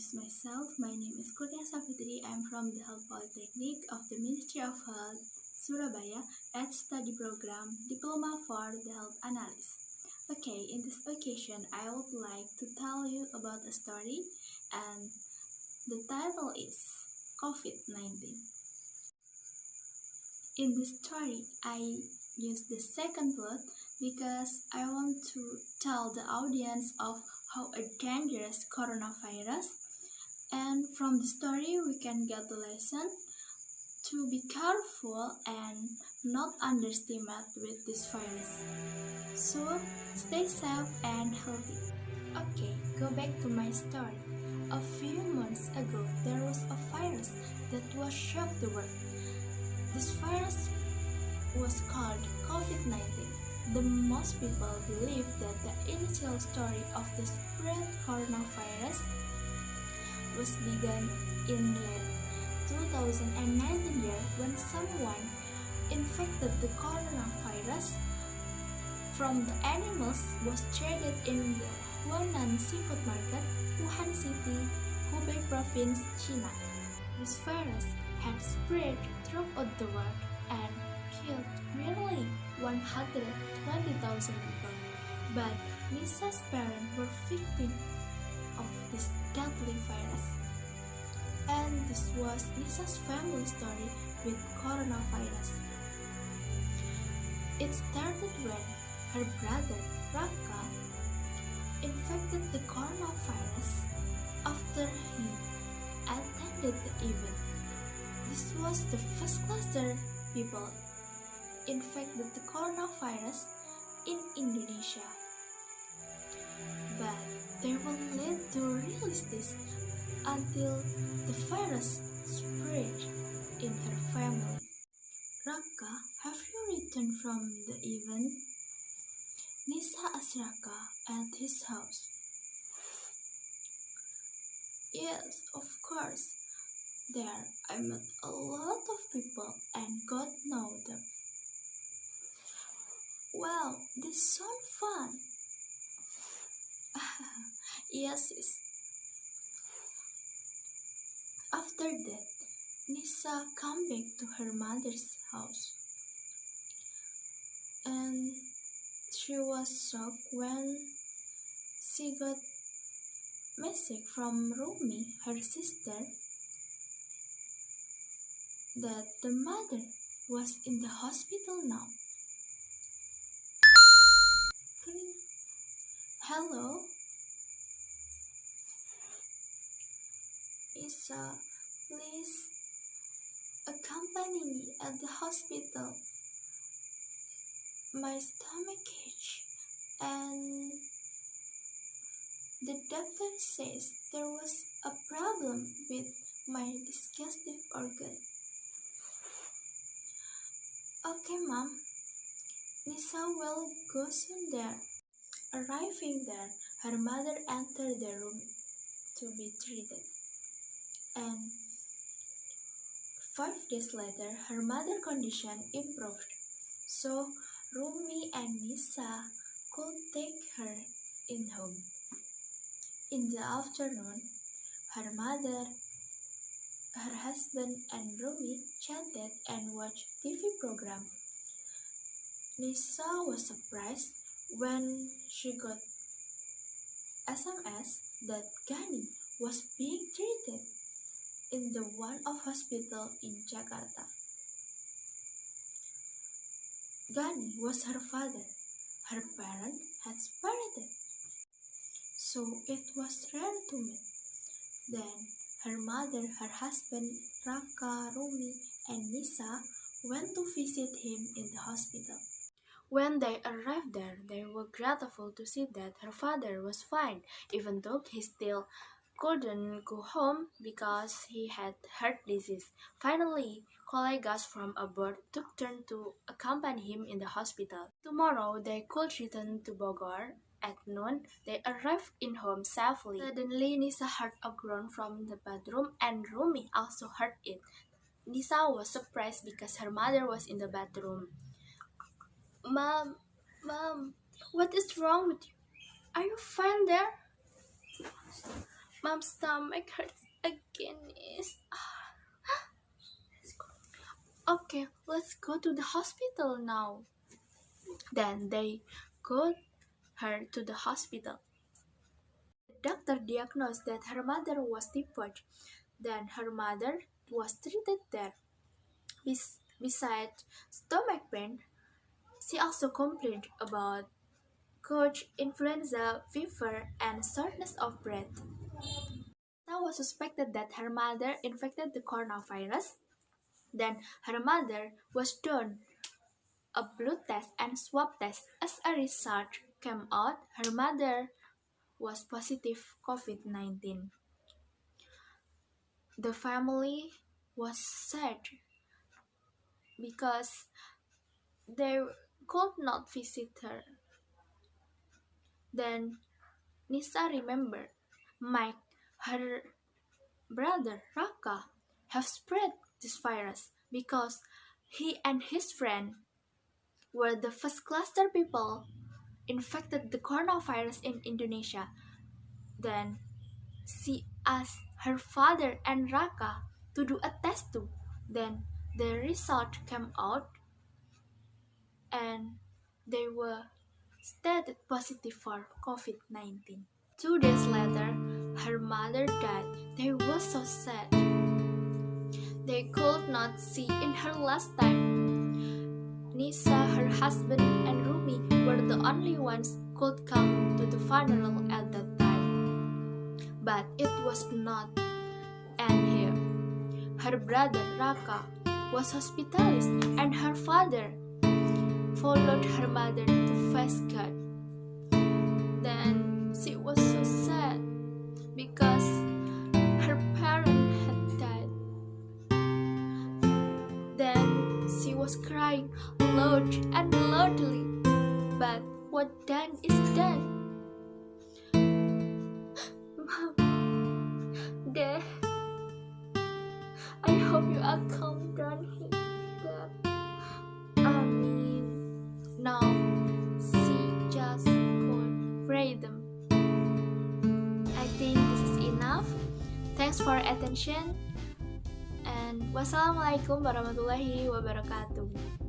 introduce myself. My name is Kurnia Safitri. I'm from the Health Polytechnic of the Ministry of Health, Surabaya, at study program Diploma for the Health Analyst. Okay, in this occasion, I would like to tell you about a story, and the title is COVID-19. In this story, I use the second word because I want to tell the audience of how a dangerous coronavirus, and from the story we can get the lesson to be careful and not underestimate with this virus. So stay safe and healthy. Okay, go back to my story. A few months ago, there was a virus that was shocked the world. This virus was called COVID-19. The most people believe that the initial story of the spread coronavirus was begun in late 2019 year when someone infected the coronavirus from the animals was traded in the Huanan seafood market, Wuhan City, Hubei province, China. This virus had spread throughout the world and killed nearly 120,000 people. But Nisa's parents were victims of this deadly virus. And this was Nisa's family story with coronavirus. It started when her brother, Raka, infected the coronavirus after he attended the event. This was the first cluster people infected the coronavirus in Indonesia. But they were late to release this until the virus spread in her family. Raka, have you returned from the event? Nisa asked Raka at his house. Yes, of course. There I met a lot of people and got to know them. Wow, this sounds fun. Yes. After that, Nisa came back to her mother's house. And she was shocked when she got message from Rumi, her sister, that the mother was in the hospital now. Hello? Nisa, please accompany me at the hospital. My stomach aches and the doctor says there was a problem with my digestive organ. Okay, Mom. Nisa will go soon there. Arriving there, her mother entered the room to be treated. And 5 days later, her mother's condition improved. So, Rumi and Nisa could take her in home. In the afternoon, her mother, her husband, and Rumi chatted and watched TV program. Nisa was surprised when she got SMS that Gani was being treated in the one-off hospital in Jakarta. Gani was her father. Her parents had separated, so it was rare to meet. Then her mother, her husband, Raka, Rumi, and Nisa went to visit him in the hospital. When they arrived there, they were grateful to see that her father was fine, even though he still couldn't go home because he had heart disease. Finally, colleagues from abroad took turn to accompany him in the hospital. Tomorrow, they could return to Bogor. At noon, they arrived in home safely. Suddenly, Nisa heard a groan from the bathroom and Rumi also heard it. Nisa was surprised because her mother was in the bathroom. Mom, what is wrong with you? Are you fine there? Mom's stomach hurts again. Okay, let's go to the hospital now. Then they got her to the hospital. The doctor diagnosed that her mother was typhoid. Then her mother was treated there. Besides stomach pain, she also complained about cold, influenza, fever, and shortness of breath. Now was suspected that her mother infected the coronavirus. Then her mother was done a blood test and swab test. As a result came out, her mother was positive COVID-19. The family was sad because they could not visit her. Then Nisa remembered Mike, her brother Raka, have spread this virus because he and his friend were the first cluster people infected the coronavirus in Indonesia. Then she asked her father and Raka to do a test too. Then the result came out and they were tested positive for COVID-19. 2 days later, her mother died. They were so sad. They could not see in her last time. Nisa, her husband, and Rumi were the only ones who could come to the funeral at that time. But it was not end here. Her brother Raka was hospitalized, and her father followed her mother to face God. Then she was so sad because her parents had died. Then she was crying loud and loudly, but what done is done. Mom, Dad, I hope you are calm down here, Dad. Now she just could pray them. I think this is enough. Thanks for attention and wassalamualaikum warahmatullahi wabarakatuh.